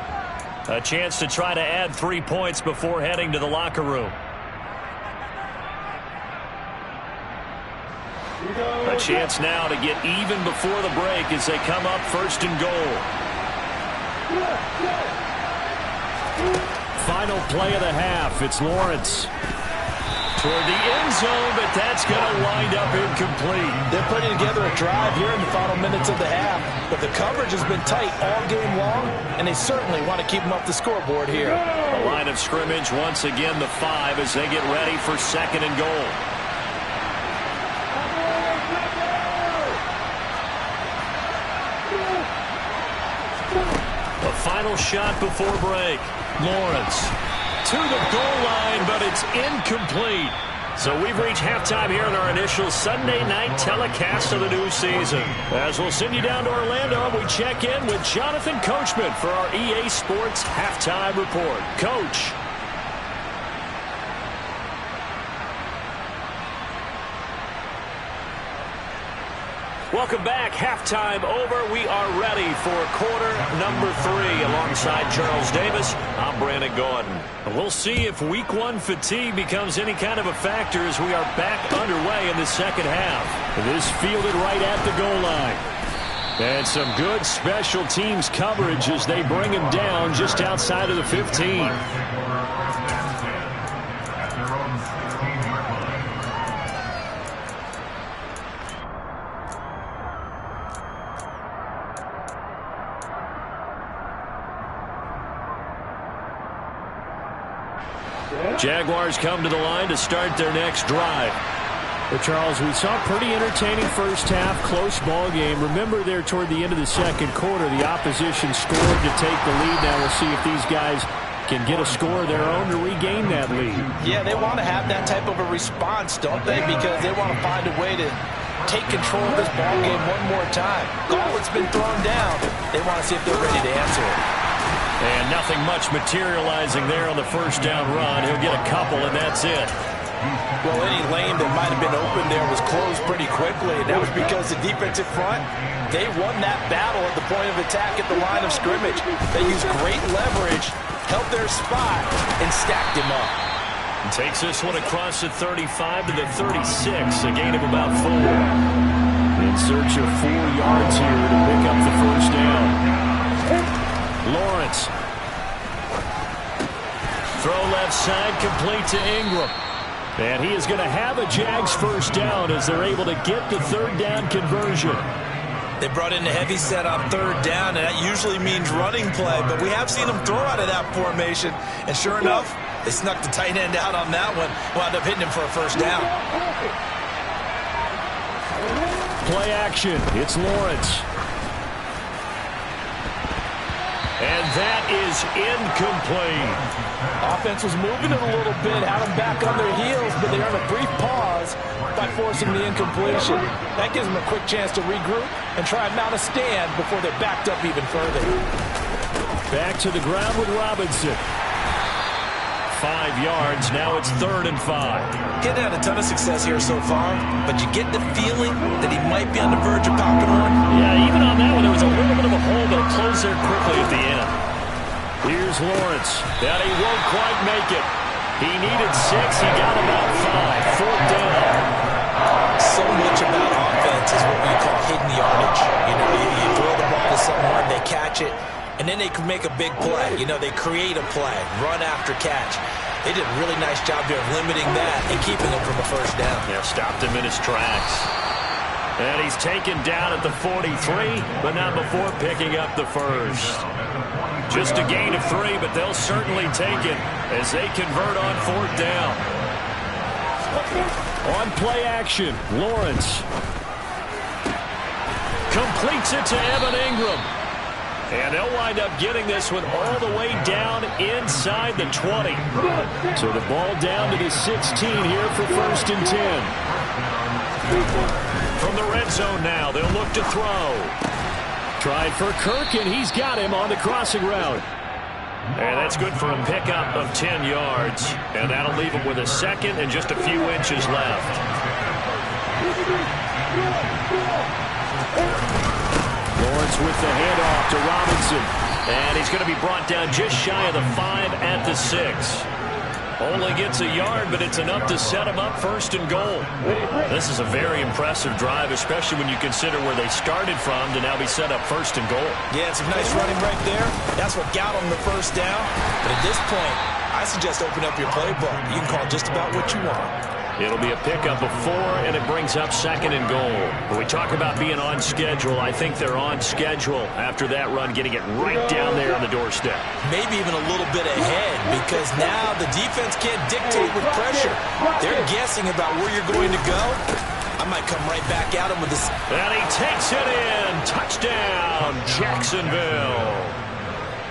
A chance to try to add 3 points before heading to the locker room. A chance now to get even before the break as they come up 1st and goal. Final play of the half. It's Lawrence. toward the end zone, but that's going to wind up incomplete.
They're putting together a drive here in the final minutes of the half, but the coverage has been tight all game long, and they certainly want to keep them up the scoreboard here.
The line of scrimmage once again the 5 as they get ready for 2nd and goal. The final shot before break. Lawrence to the goal line, but it's incomplete. So we've reached halftime here in our initial Sunday night telecast of the new season. As we'll send you down to Orlando, we check in with Jonathan Coachman for our EA Sports Halftime Report. Coach. Welcome back. Halftime over. We are ready for quarter number 3. Alongside Charles Davis, I'm Brandon Gordon. We'll see if week 1 fatigue becomes any kind of a factor as we are back underway in the second half. This fielded right at the goal line. And some good special teams coverage as they bring him down just outside of the 15. Jaguars come to the line to start their next drive.
Well, Charles, we saw a pretty entertaining first half, close ball game. Remember there toward the end of the second quarter, the opposition scored to take the lead. Now we'll see if these guys can get a score of their own to regain that lead.
Yeah, they want to have that type of a response, don't they? Because they want to find a way to take control of this ball game one more time. Gauntlet's been thrown down. They want to see if they're ready to answer it.
And nothing much materializing there on the first down run. He'll get a couple, and that's it.
Well, any lane that might have been open there was closed pretty quickly, and that was because the defensive front, they won that battle at the point of attack at the line of scrimmage. They used great leverage, held their spot, and stacked him up.
And takes this one across the 35 to the 36, a gain of about 4. In search of 4 yards here to pick up the first down. Lawrence. Throw left side, complete to Ingram. And he is going to have a Jags first down as they're able to get the third down conversion.
They brought in a heavy set on third down, and that usually means running play. But we have seen them throw out of that formation. And sure enough, they snuck the tight end out on that one. Wound up hitting him for a first down.
Play action. It's Lawrence. And that is incomplete.
Offense was moving it a little bit, had them back on their heels, but they earned a brief pause by forcing the incompletion. That gives them a quick chance to regroup and try and mount a stand before they're backed up even further.
Back to the ground with Robinson. 5 yards, now it's 3rd and 5.
He hadn't had a ton of success here so far, but you get the feeling that he might be on the verge of popping one.
Yeah, even on that one, there was a little bit of a hole, but it closed there quickly at the end. Here's Lawrence. That he won't quite make it. He needed 6, he got about 5. 4th down.
So much about offense is what we call hidden yardage. You know, you throw the ball to someone, they catch it, and then they can make a big play. You know, they create a play, run after catch. They did a really nice job there of limiting that and keeping him from a first down.
Yeah, stopped him in his tracks. And he's taken down at the 43, but not before picking up the first. Just a gain of 3, but they'll certainly take it as they convert on 4th down. On play action, Lawrence completes it to Evan Ingram. And they'll wind up getting this one all the way down inside the 20. So the ball down to the 16 here for 1st and 10. From the red zone now, they'll look to throw. Tried for Kirk, and he's got him on the crossing route. And that's good for a pickup of 10 yards. And that'll leave him with a second and just a few inches left. Lawrence with the handoff to Robinson. And he's going to be brought down just shy of the 5 at the 6. Only gets a yard, but it's enough to set him up 1st and goal. This is a very impressive drive, especially when you consider where they started from to now be set up 1st and goal.
Yeah, it's some nice running right there. That's what got them the first down. But at this point, I suggest open up your playbook. You can call just about what you want.
It'll be a pickup of 4, and it brings up 2nd and goal. When we talk about being on schedule, I think they're on schedule after that run, getting it right down there on the doorstep.
Maybe even a little bit ahead, because now the defense can't dictate with pressure. They're guessing about where you're going to go. I might come right back at him with this.
And he takes it in. Touchdown, Jacksonville.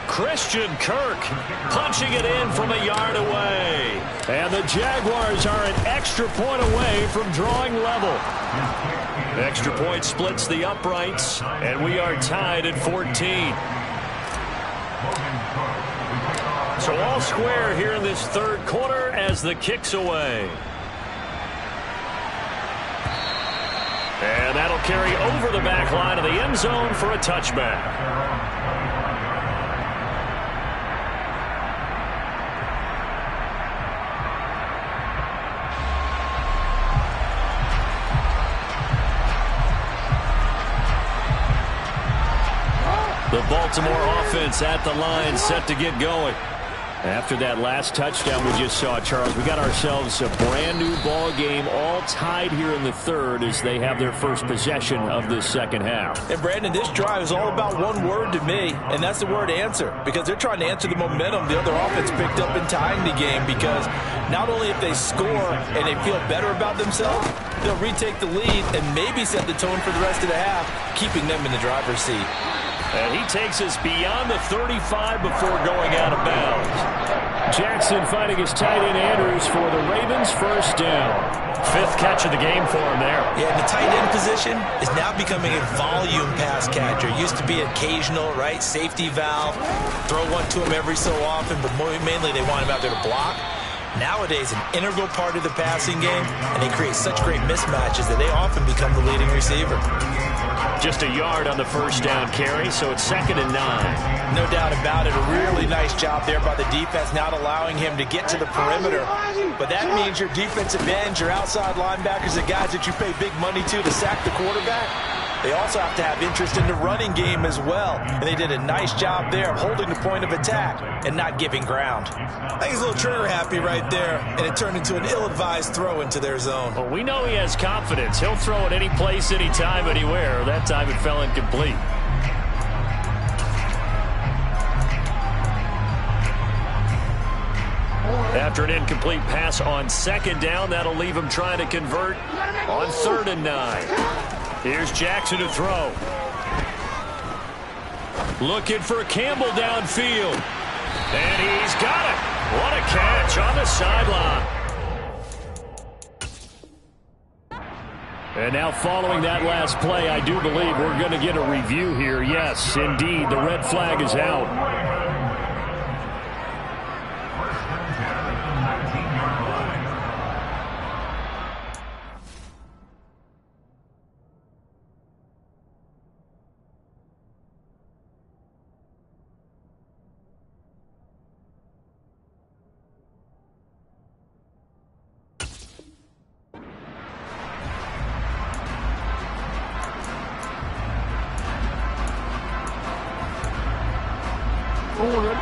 Christian Kirk punching it in from a yard away. And the Jaguars are an extra point away from drawing level. Extra point splits the uprights, and we are tied at 14. So all square here in this third quarter as the kick's away. And that'll carry over the back line of the end zone for a touchback. The Baltimore offense at the line, set to get going. After that last touchdown we just saw, Charles, we got ourselves a brand new ball game, all tied here in the third as they have their first possession of this second half.
And Brandon, this drive is all about one word to me, and that's the word answer, because they're trying to answer the momentum the other offense picked up in tying the game, because not only if they score and they feel better about themselves, they'll retake the lead and maybe set the tone for the rest of the half, keeping them in the driver's seat.
And he takes us beyond the 35 before going out of bounds.
Jackson finding his tight end Andrews for the Ravens, first down.
5th catch of the game for him there.
Yeah, the tight end position is now becoming a volume pass catcher. It used to be occasional, right? Safety valve. Throw one to him every so often, but mainly they want him out there to block. Nowadays, an integral part of the passing game, and they create such great mismatches that they often become the leading receiver.
Just a yard on the first down carry, so it's 2nd and 9.
No doubt about it. A really nice job there by the defense, not allowing him to get to the perimeter. But that means your defensive ends, your outside linebackers, the guys that you pay big money to sack the quarterback, they also have to have interest in the running game as well. And they did a nice job there of holding the point of attack and not giving ground. I think he's a little trigger happy right there, and it turned into an ill-advised throw into their zone.
Well, we know he has confidence. He'll throw it any place, anytime, anywhere. That time it fell incomplete. After an incomplete pass on 2nd down, that'll leave him trying to convert on 3rd and 9. Here's Jackson to throw. Looking for Campbell downfield. And he's got it. What a catch on the sideline. And now following that last play, I do believe we're going to get a review here. Yes, indeed, the red flag is out.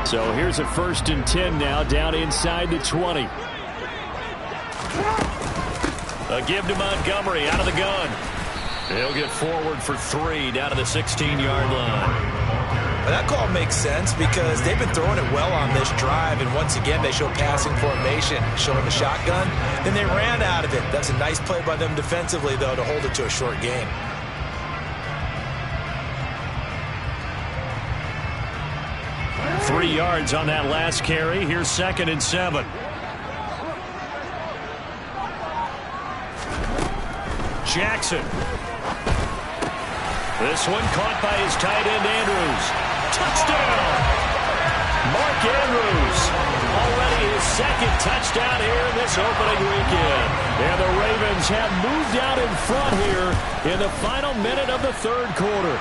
So here's a 1st and 10 now, down inside the 20. A give to Montgomery out of the gun. He'll get forward for 3 down to the 16-yard line.
Well, that call makes sense because they've been throwing it well on this drive, and once again they show passing formation, showing the shotgun. Then they ran out of it. That's a nice play by them defensively, though, to hold it to a short gain.
Three yards on that last carry. Here's 2nd and 7. Jackson. This one caught by his tight end Andrews. Touchdown! Mark Andrews. Already his 2nd touchdown here in this opening weekend. And the Ravens have moved out in front here in the final minute of the third quarter.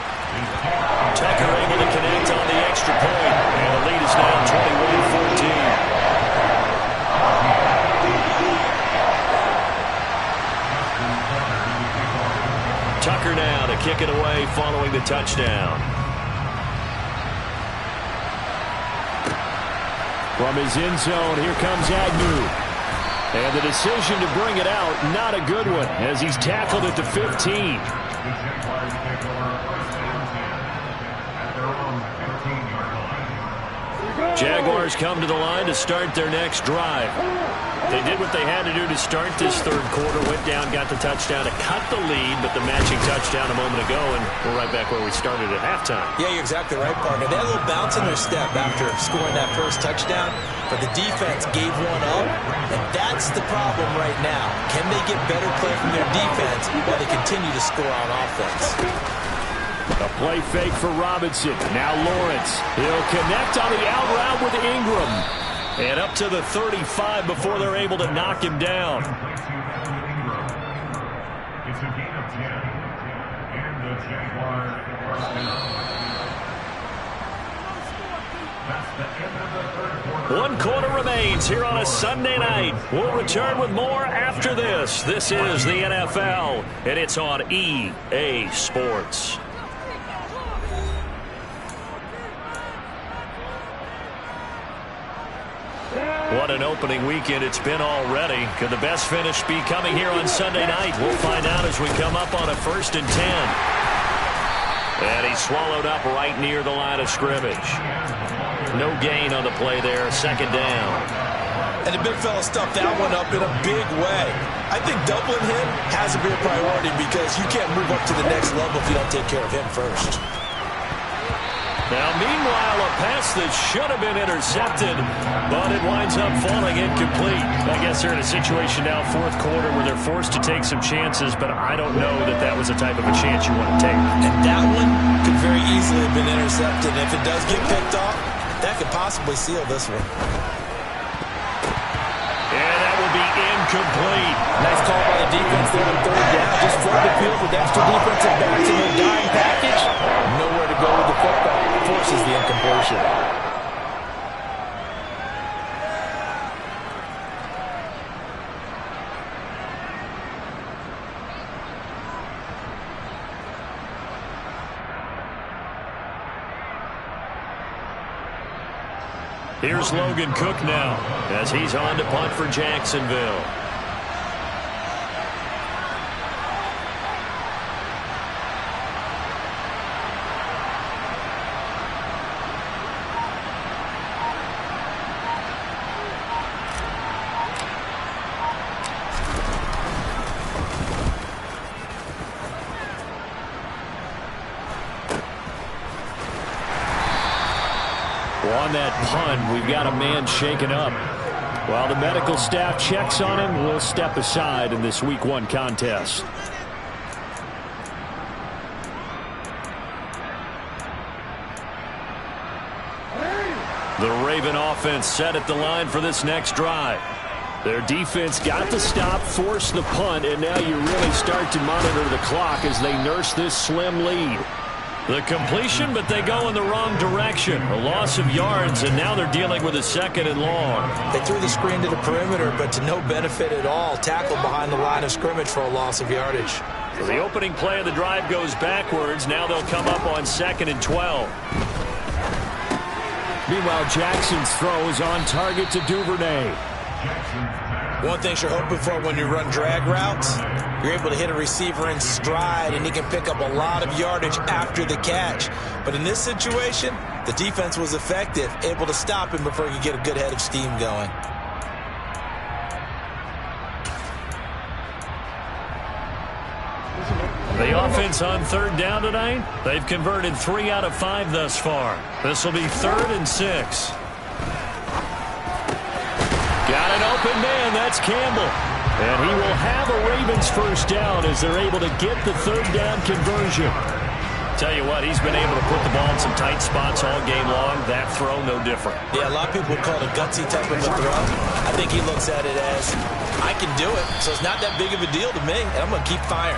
Tucker able to connect on the extra point, and the lead is now 21-14. Tucker now to kick it away following the touchdown. From his end zone, here comes Agnew.
And the decision to bring it out, not a good one, as he's tackled at the 15. Jaguars come to the line to start their next drive. They did what they had to do to start this third quarter, went down, got the touchdown to cut the lead, but the matching touchdown a moment ago, and we're right back where we started at halftime.
Yeah, you're exactly right, partner. They had a little bounce in their step after scoring that first touchdown, but the defense gave one up, and that's the problem right now. Can they get better play from their defense while they continue to score on offense?
A play fake for Robinson. Now Lawrence. He'll connect on the out route with Ingram. And up to the 35 before they're able to knock him down.
It's a gain of 10. And the Jaguars are down. That's the end of the third quarter.
One quarter remains here on a Sunday night. We'll return with more after this. This is the NFL, and it's on EA Sports. What an opening weekend it's been already. Could the best finish be coming here on Sunday night? We'll find out as we come up on a 1st and 10. And he's swallowed up right near the line of scrimmage. No gain on the play there. 2nd down.
And the big fella stuffed that one up in a big way. I think doubling him has to be a priority because you can't move up to the next level if you don't take care of him first.
Now, meanwhile, a pass that should have been intercepted, but it winds up falling incomplete. I guess they're in a situation now, 4th quarter, where they're forced to take some chances, but I don't know that that was the type of a chance you want to take.
And that one could very easily have been intercepted. If it does get picked off, that could possibly seal this one.
And that will be incomplete.
Nice call by the defense there on 3rd down. Just flood the field with extra defensive backs in their dime package. Nowhere to go with the football. Forces the incompletion.
Here's Logan Cook now as he's on to punt for Jacksonville. On that punt, we've got a man shaken up. While the medical staff checks on him, we'll step aside in this Week 1 contest. The Raven offense set at the line for this next drive. Their defense got the stop, forced the punt, and now you really start to monitor the clock as they nurse this slim lead. The completion, but they go in the wrong direction. A loss of yards, and now they're dealing with a 2nd and long.
They threw the screen to the perimeter, but to no benefit at all. Tackled behind the line of scrimmage for a loss of yardage.
So the opening play of the drive goes backwards. Now they'll come up on 2nd and 12. Meanwhile, Jackson's throw is on target to Duvernay.
One thing you're hoping for when you run drag routes, you're able to hit a receiver in stride, and he can pick up a lot of yardage after the catch. But in this situation, the defense was effective, able to stop him before he could get a good head of steam going.
The offense on 3rd down tonight, they've converted 3 out of 5 thus far. This will be 3rd and 6. Got an open man, that's Campbell. And he will have a Ravens 1st down as they're able to get the 3rd down conversion. Tell you what, he's been able to put the ball in some tight spots all game long. That throw, no different.
Yeah, a lot of people would call it a gutsy type of a throw. I think he looks at it as, I can do it, so it's not that big of a deal to me, and I'm going to keep firing.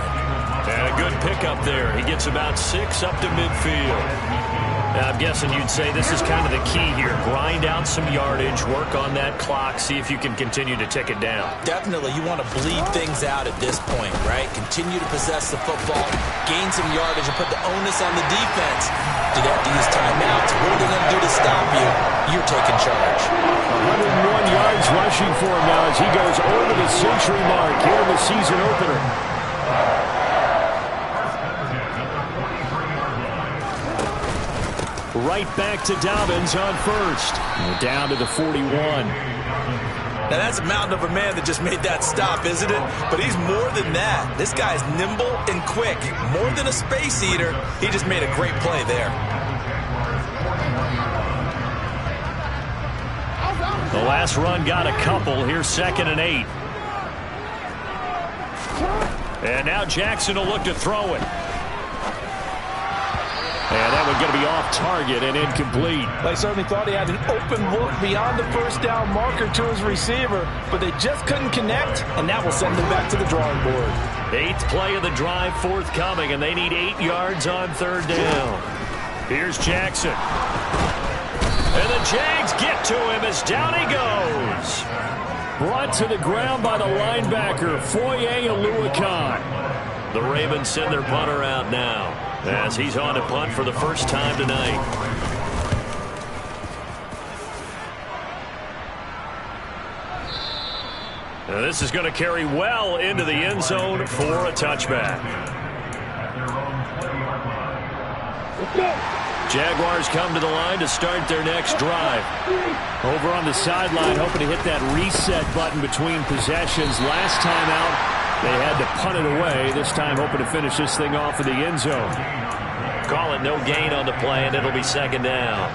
And a good pickup there. He gets about 6 up to midfield. I'm guessing you'd say this is kind of the key here. Grind out some yardage, work on that clock, see if you can continue to tick it down.
Definitely. You want to bleed things out at this point, right? Continue to possess the football, gain some yardage, and put the onus on the defense. Do they have to use timeouts? What are they going to do to stop you? You're taking charge.
101 yards rushing for him now as he goes over the century mark here in the season opener. Right back to Dobbins on first. We're down to the 41.
Now that's a mountain of a man that just made that stop, isn't it? But he's more than that. This guy's nimble and quick. More than a space eater. He just made a great play there.
The last run got a couple. Here's 2nd and 8. And now Jackson will look to throw it. And that one's going to be off target and incomplete.
They certainly thought he had an open look beyond the first down marker to his receiver, but they just couldn't connect, and that will send them back to the drawing board.
8th play of the drive forthcoming, and they need 8 yards on 3rd down. Here's Jackson. And the Jags get to him as down he goes. Brought to the ground by the linebacker, Foye Oluokun. The Ravens send their punter out now, as he's on to punt for the first time tonight. Now this is going to carry well into the end zone for a touchback. Jaguars come to the line to start their next drive. Over on the sideline, hoping to hit that reset button between possessions. Last time out, they had to punt it away. This time hoping to finish this thing off in the end zone. Call it no gain on the play, and it'll be 2nd down.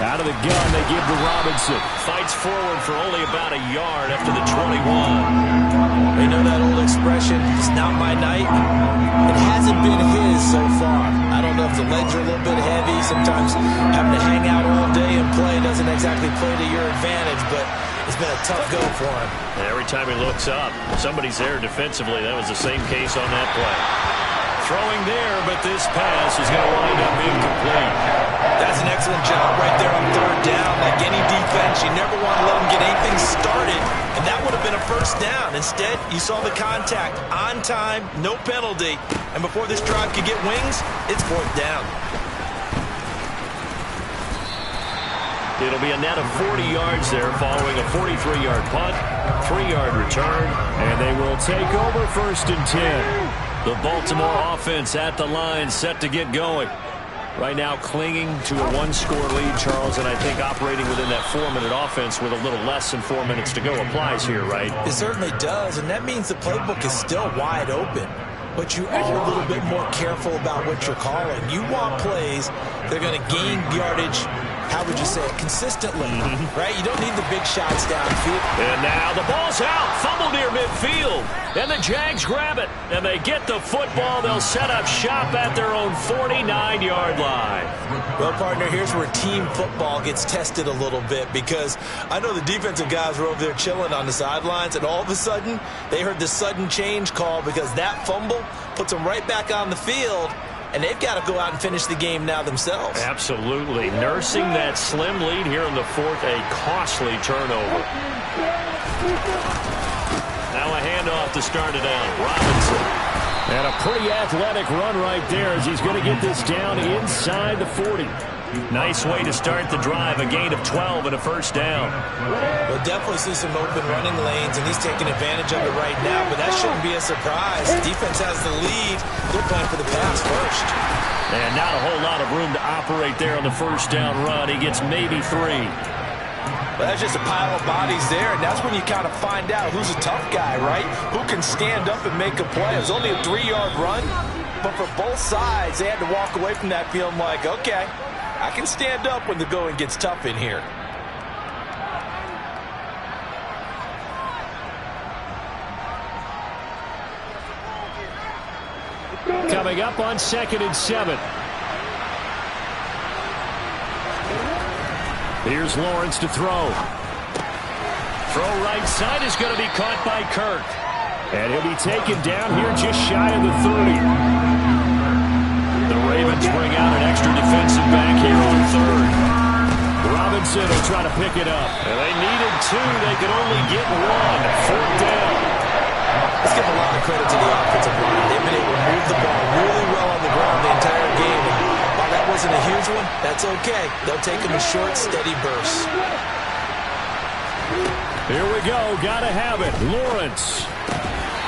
Out of the gun, they give to Robinson. Fights forward for only about a yard after the 21.
They know that old expression, it's not my night. It hasn't been his so far. I don't know if the legs are a little bit heavy. Sometimes having to hang out all day and play doesn't exactly play to your advantage, but it's been a tough go for him.
And every time he looks up, somebody's there defensively. That was the same case on that play. Throwing there, but this pass is going to wind up incomplete.
That's an excellent job right there on 3rd down. Like any defense, you never want to let them get anything started, and that would have been a first down. Instead, you saw the contact on time, no penalty, and before this drive could get wings, it's 4th down.
It'll be a net of 40 yards there following a 43-yard punt, 3-yard return, and they will take over 1st and 10. The Baltimore offense at the line, set to get going. Right now clinging to a 1-score lead, Charles, and I think operating within that 4-minute offense with a little less than 4 minutes to go applies here, right?
It certainly does, and that means the playbook is still wide open. But you are a little bit more careful about what you're calling. You want plays that are going to gain yardage, how would you say it, consistently, right? You don't need the big shots downfield.
And now the ball's out, fumble near midfield, and the Jags grab it, and they get the football. They'll set up shop at their own 49-yard line.
Well, partner, here's where team football gets tested a little bit, because I know the defensive guys were over there chilling on the sidelines, and all of a sudden, they heard the sudden change call because that fumble puts them right back on the field, and they've got to go out and finish the game now themselves.
Absolutely. Nursing that slim lead here in the 4th, a costly turnover. Now a handoff to start it out. Robinson. And a pretty athletic run right there as he's going to get this down inside the 40. Nice way to start the drive. A gain of 12 and a first down.
We'll definitely see some open running lanes, and he's taking advantage of it right now, but that shouldn't be a surprise. Defense has the lead. They're playing for the pass first.
And not a whole lot of room to operate there on the first down run. He gets maybe 3.
Well, that's just a pile of bodies there, and that's when you kind of find out who's a tough guy, right? Who can stand up and make a play. It was only a 3-yard run, but for both sides, they had to walk away from that feeling like, okay, I can stand up when the going gets tough in here.
Coming up on 2nd and 7. Here's Lawrence to throw. Throw right side is going to be caught by Kirk. And he'll be taken down here just shy of the 30. The Ravens bring out an extra defensive back here on third. Robinson will try to pick it up. And they needed two. They could only get one. Fourth down.
Let's give a lot of credit to the offensive line. They've been able to move the ball really well on the ground the entire game. And while that wasn't a huge one, that's okay. They'll take them in short, steady bursts.
Here we go. Gotta have it. Lawrence.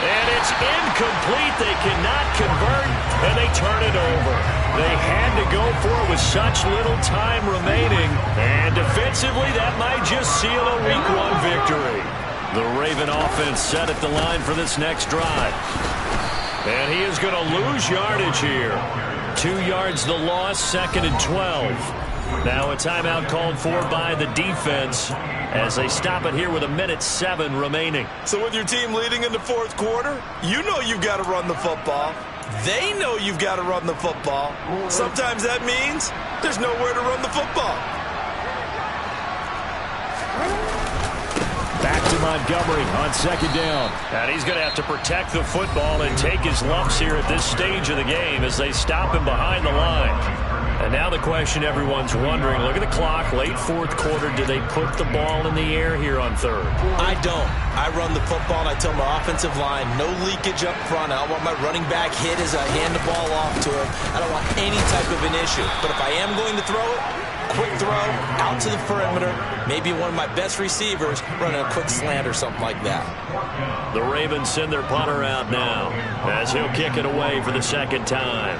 And it's incomplete. They cannot convert, and they turn it over. They had to go for it with such little time remaining. And defensively, that might just seal a Week 1 victory. The Raven offense set at the line for this next drive. And he is going to lose yardage here. 2 yards the loss, 2nd and 12. Now a timeout called for by the defense as they stop it here with 1:07 remaining.
So with your team leading in the fourth quarter, you know you've got to run the football. They know you've got to run the football. Sometimes that means there's nowhere to run the football.
Back to Montgomery on 2nd down. And he's going to have to protect the football and take his lumps here at this stage of the game as they stop him behind the line. And now the question everyone's wondering, look at the clock, late fourth quarter, do they put the ball in the air here on third?
I don't. I run the football, and I tell my offensive line, no leakage up front. I don't want my running back hit as I hand the ball off to him. I don't want any type of an issue. But if I am going to throw it, quick throw, out to the perimeter, maybe one of my best receivers running a quick slant or something like that.
The Ravens send their punter out now as he'll kick it away for the second time.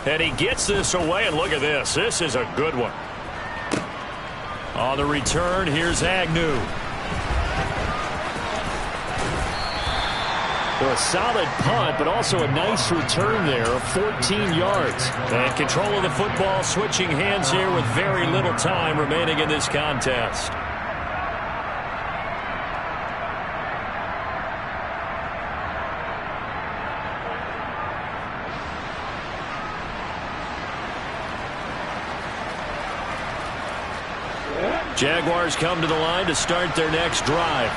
And he gets this away, and look at this. This is a good one. On the return, here's Agnew. So a solid punt, but also a nice return there of 14 yards. And control of the football, switching hands here with very little time remaining in this contest. Jaguars come to the line to start their next drive.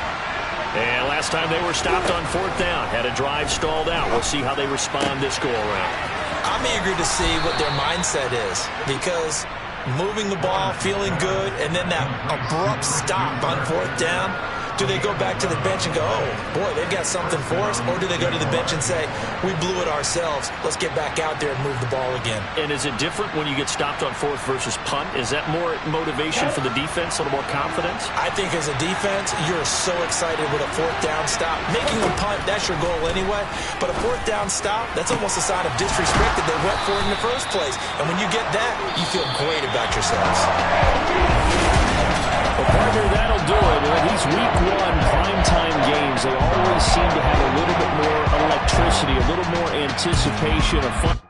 And last time they were stopped on 4th down, had a drive stalled out. We'll see how they respond this go-around.
I'm eager to see what their mindset is, because moving the ball, feeling good, and then that abrupt stop on 4th down, do they go back to the bench and go, oh, boy, they've got something for us? Or do they go to the bench and say, we blew it ourselves, let's get back out there and move the ball again?
And is it different when you get stopped on 4th versus punt? Is that more motivation for the defense, a little more confidence?
I think as a defense, you're so excited with a 4th down stop. Making a punt, that's your goal anyway. But a 4th down stop, that's almost a sign of disrespect that they went for it in the first place. And when you get that, you feel great about yourselves.
Well, partner, that'll do it. And these Week 1 primetime games, they always seem to have a little bit more electricity, a little more anticipation of fun.